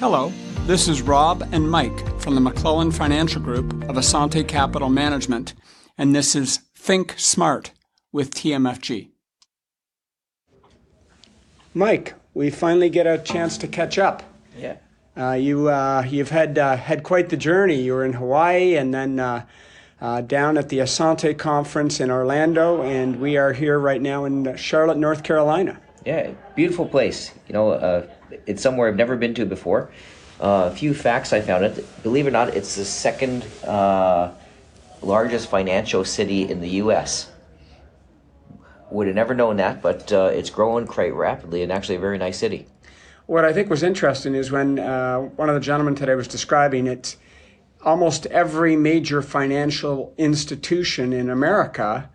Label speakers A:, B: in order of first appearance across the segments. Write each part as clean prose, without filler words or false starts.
A: Hello, this is Rob and Mike from the McClellan Financial Group of Asante Capital Management, and this is Think Smart with TMFG. Mike, we finally get a chance to catch up.
B: Yeah.
A: You've had quite the journey. You were in Hawaii and then down at the Asante conference in Orlando, and we are here right now in Charlotte, North Carolina.
B: Yeah, beautiful place. It's somewhere I've never been to before. A few facts I found. Believe it or not, it's the second largest financial city in the U.S. Would have never known that, but it's growing quite rapidly and actually a very nice city.
A: What I think was interesting is when one of the gentlemen today was describing it, almost every major financial institution in America,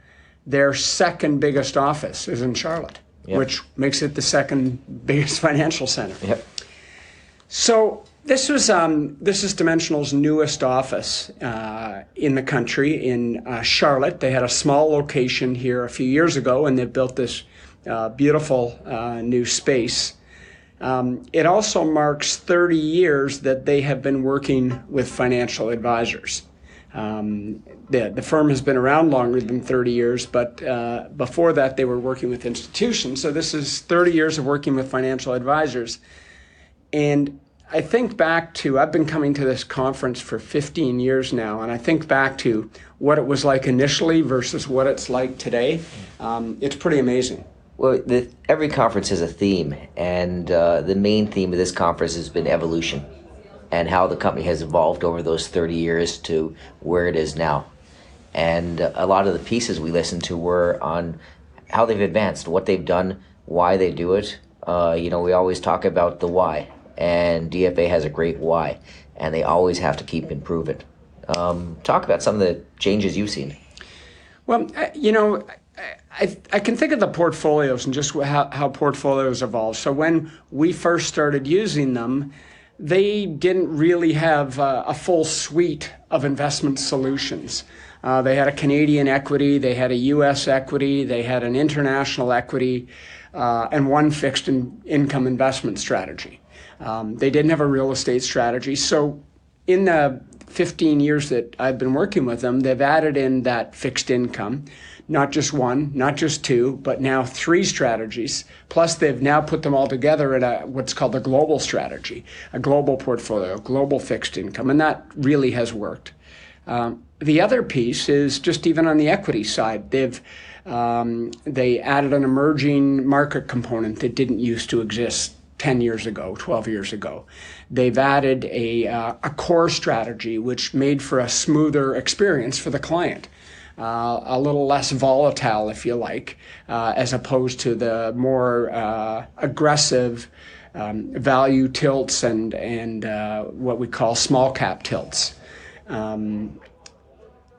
A: their second biggest office is in Charlotte. Yep. Which makes it the second biggest financial center.
B: Yep.
A: So this is Dimensional's newest office in the country in Charlotte. They had a small location here a few years ago, and they built this beautiful new space. It also marks 30 years that they have been working with financial advisors. The firm has been around longer than 30 years, but before that they were working with institutions. So this is 30 years of working with financial advisors. And I think back to, I've been coming to this conference for 15 years now, and I think back to what it was like initially versus what it's like today. It's pretty amazing.
B: Well, every conference has a theme, and the main theme of this conference has been evolution and how the company has evolved over those 30 years to where it is now. And a lot of the pieces we listened to were on how they've advanced, what they've done, why they do it. We always talk about the why, and DFA has a great why, and they always have to keep improving. Talk about some of the changes you've seen.
A: Well, I can think of the portfolios and just how portfolios evolve. So when we first started using them, they didn't really have a full suite of investment solutions. They had a Canadian equity, they had a U.S. equity, they had an international equity, and one fixed income investment strategy. They didn't have a real estate strategy. So in the 15 years that I've been working with them, they've added in that fixed income. Not just one, not just two, but now 3 strategies. Plus, they've now put them all together in what's called a global strategy, a global portfolio, global fixed income, and that really has worked. The other piece is just even on the equity side. They added an emerging market component that didn't used to exist 10 years ago, 12 years ago. They've added a core strategy, which made for a smoother experience for the client. A little less volatile, if you like, as opposed to the more aggressive value tilts and what we call small cap tilts. And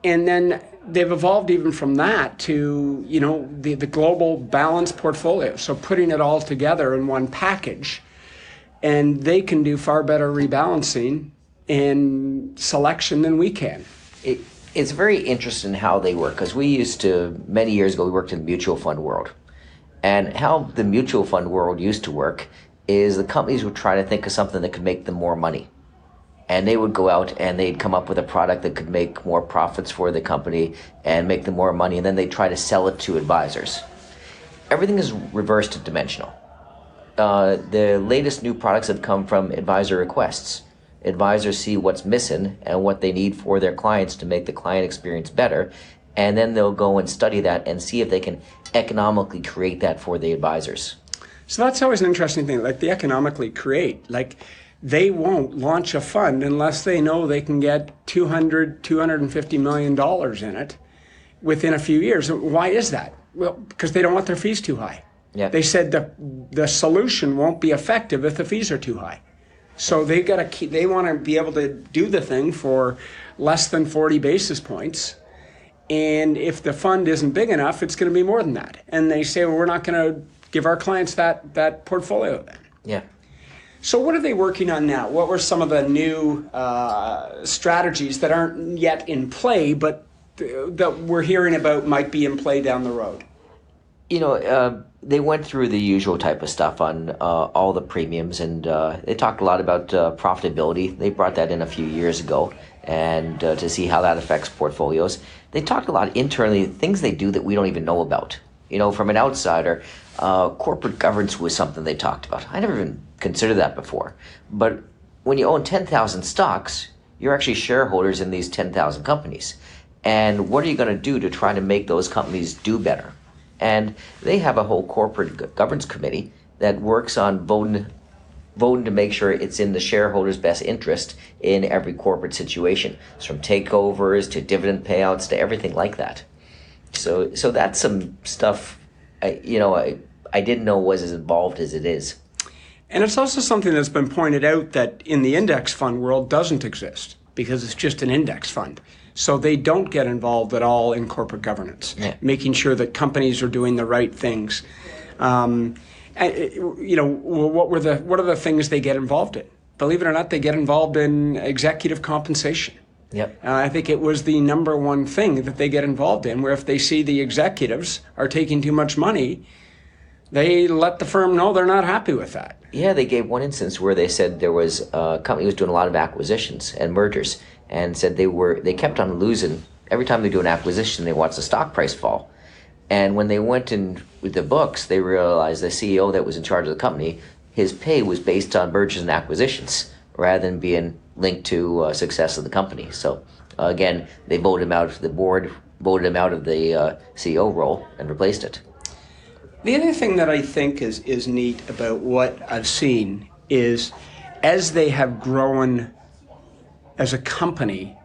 A: then they've evolved even from that to, the global balanced portfolio. So putting it all together in one package, and they can do far better rebalancing and selection than we can.
B: It's very interesting how they work, because many years ago, we worked in the mutual fund world. And how the mutual fund world used to work is the companies would try to think of something that could make them more money. And they would go out and they'd come up with a product that could make more profits for the company and make them more money, and then they'd try to sell it to advisors. Everything is reversed to Dimensional. The latest new products have come from advisor requests. Advisors see what's missing and what they need for their clients to make the client experience better, and then they'll go and study that and see if they can economically create that for the advisors.
A: So that's always an interesting thing, like the economically create. Like they won't launch a fund unless they know they can get $250 million in it within a few years. Why is that? Well, because they don't want their fees too high.
B: Yeah.
A: They said the solution won't be effective if the fees are too high. So they want to be able to do the thing for less than 40 basis points. And if the fund isn't big enough, it's going to be more than that. And they say, well, we're not going to give our clients that portfolio then.
B: Yeah.
A: So what are they working on now? What were some of the new strategies that aren't yet in play, but that we're hearing about might be in play down the road?
B: They went through the usual type of stuff on all the premiums, and they talked a lot about profitability. They brought that in a few years ago, and to see how that affects portfolios. They talked a lot internally, things they do that we don't even know about. From an outsider, corporate governance was something they talked about. I never even considered that before. But when you own 10,000 stocks, you're actually shareholders in these 10,000 companies. And what are you going to do to try to make those companies do better? And they have a whole corporate governance committee that works on voting to make sure it's in the shareholders' best interest in every corporate situation. It's from takeovers to dividend payouts to everything like that. So that's some stuff I didn't know was as involved as it is.
A: And it's also something that's been pointed out that in the index fund world doesn't exist because it's just an index fund. So they don't get involved at all in corporate governance, making sure that companies are doing the right things. What are the things they get involved in? Believe it or not, they get involved in executive compensation.
B: Yep.
A: I think it was the number one thing that they get involved in, where if they see the executives are taking too much money, they let the firm know they're not happy with that.
B: Yeah, they gave one instance where they said there was a company was doing a lot of acquisitions and mergers, and said they kept on losing. Every time they do an acquisition, they watch the stock price fall. And when they went in with the books, they realized the CEO that was in charge of the company, his pay was based on mergers and acquisitions rather than being linked to success of the company. So again, they voted him out. The board voted him out of the CEO role and replaced it.
A: The other thing that I think is neat about what I've seen is as they have grown as a company,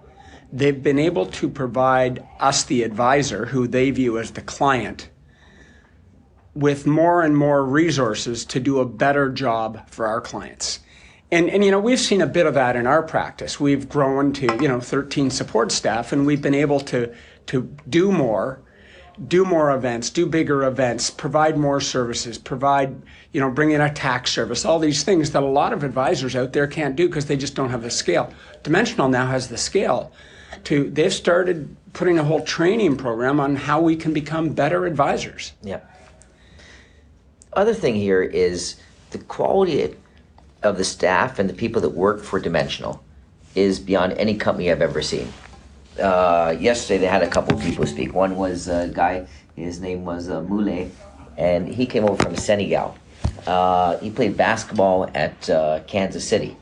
A: they've been able to provide us, the advisor, who they view as the client, with more and more resources to do a better job for our clients. And we've seen a bit of that in our practice. We've grown to 13 support staff, and we've been able to do more events, do bigger events, provide more services, bring in a tax service, all these things that a lot of advisors out there can't do because they just don't have the scale. Dimensional now has the scale they've started putting a whole training program on how we can become better advisors.
B: Yeah. Other thing here is the quality of the staff and the people that work for Dimensional is beyond any company I've ever seen. Yesterday they had a couple of people speak. One was a guy, his name was Moulay, and he came over from Senegal. He played basketball at Kansas City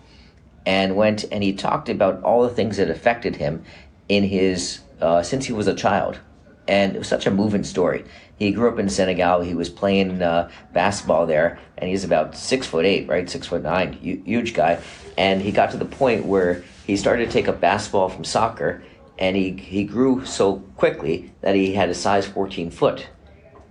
B: and went and he talked about all the things that affected him in his since he was a child. And it was such a moving story. He grew up in Senegal. He was playing basketball there, and he's about 6'8", right? 6'9", huge guy. And he got to the point where he started to take up basketball from soccer, and he grew so quickly that he had a size 14 foot.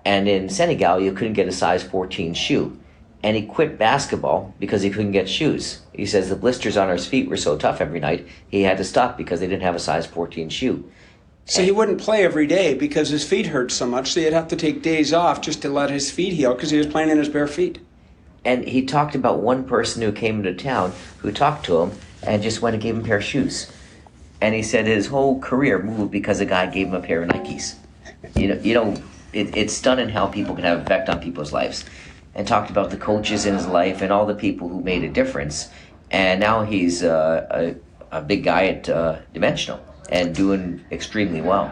B: And in Senegal, you couldn't get a size 14 shoe. And he quit basketball because he couldn't get shoes. He says the blisters on his feet were so tough every night, he had to stop because they didn't have a size 14 shoe.
A: So he wouldn't play every day because his feet hurt so much, so he'd have to take days off just to let his feet heal because he was playing in his bare feet.
B: And he talked about one person who came into town who talked to him and just went and gave him a pair of shoes. And he said his whole career moved because a guy gave him a pair of Nikes. It's stunning how people can have an effect on people's lives. And talked about the coaches in his life and all the people who made a difference. And now he's a big guy at Dimensional and doing extremely well.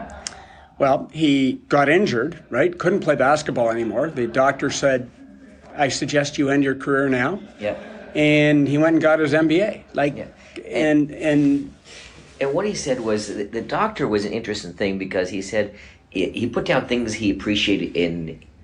A: Well, he got injured, right? Couldn't play basketball anymore. The doctor said, I suggest you end your career now.
B: Yeah.
A: And he went and got his MBA. And
B: what he said was the doctor was an interesting thing because he said he put down things he appreciated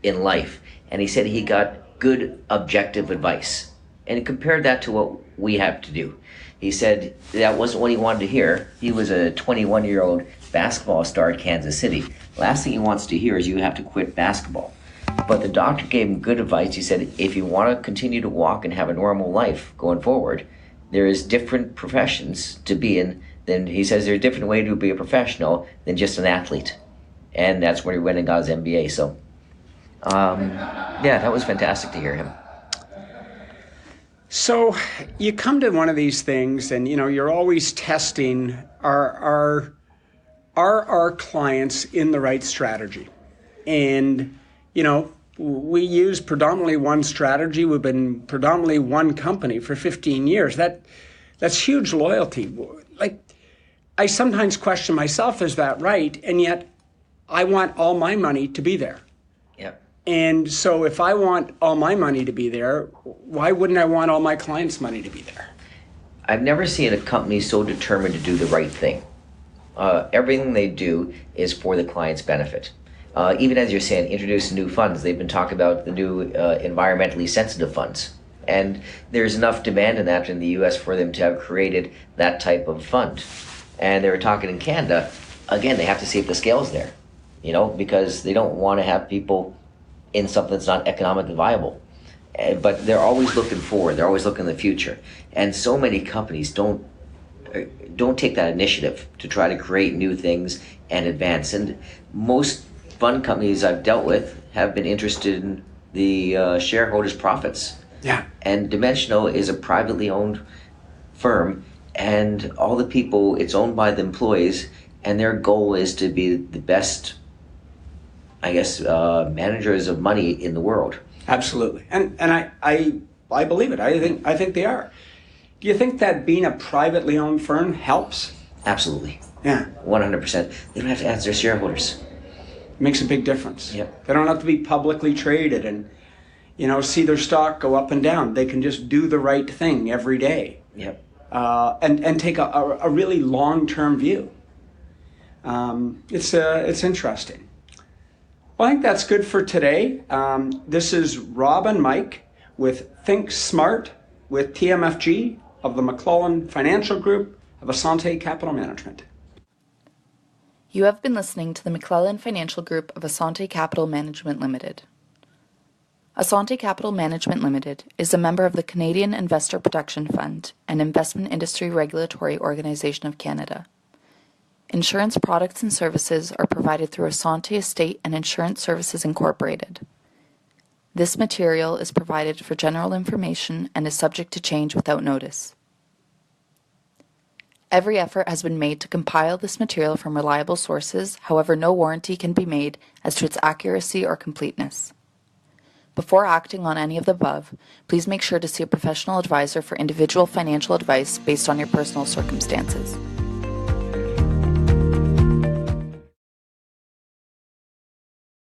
B: in life. And he said he got good objective advice. And he compared that to what we have to do. He said that wasn't what he wanted to hear. He was a 21-year-old basketball star at Kansas City. Last thing he wants to hear is you have to quit basketball. But the doctor gave him good advice. He said, if you want to continue to walk and have a normal life going forward, there is different professions to be in. Then he says there's a different way to be a professional than just an athlete. And that's where he went and got his MBA. So, that was fantastic to hear him.
A: So you come to one of these things and, you're always testing, are our clients in the right strategy? And, we use predominantly one strategy. We've been predominantly one company for 15 years. That's huge loyalty. Like, I sometimes question myself, is that right? And yet I want all my money to be there.
B: Yep.
A: And so if I want all my money to be there, why wouldn't I want all my clients' money to be there?
B: I've never seen a company so determined to do the right thing. Everything they do is for the client's benefit. Even as you're saying, introduce new funds. They've been talking about the new environmentally sensitive funds. And there's enough demand in that in the US for them to have created that type of fund. And they were talking in Canada, again, they have to see if the scale's there, because they don't want to have people in something that's not economically viable. But they're always looking forward. They're always looking in the future. And so many companies don't take that initiative to try to create new things and advance. And most fund companies I've dealt with have been interested in the shareholders' profits.
A: Yeah.
B: And Dimensional is a privately owned firm, and all the people, it's owned by the employees, and their goal is to be the best, managers of money in the world.
A: Absolutely. And I believe it. I think they are. Do you think that being a privately owned firm helps?
B: Absolutely.
A: Yeah.
B: 100%. They don't have to ask their shareholders.
A: It makes a big difference.
B: Yep.
A: They don't have to be publicly traded and, see their stock go up and down. They can just do the right thing every day.
B: Yep.
A: And take a really long-term view. It's interesting. Well, I think that's good for today. This is Rob and Mike with Think Smart with TMFG of the McClellan Financial Group of Asante Capital Management.
C: You have been listening to the McClellan Financial Group of Asante Capital Management Limited. Asante Capital Management Limited is a member of the Canadian Investor Protection Fund and Investment Industry Regulatory Organization of Canada. Insurance products and services are provided through Asante Estate and Insurance Services Incorporated. This material is provided for general information and is subject to change without notice. Every effort has been made to compile this material from reliable sources, however, no warranty can be made as to its accuracy or completeness. Before acting on any of the above, please make sure to see a professional advisor for individual financial advice based on your personal circumstances.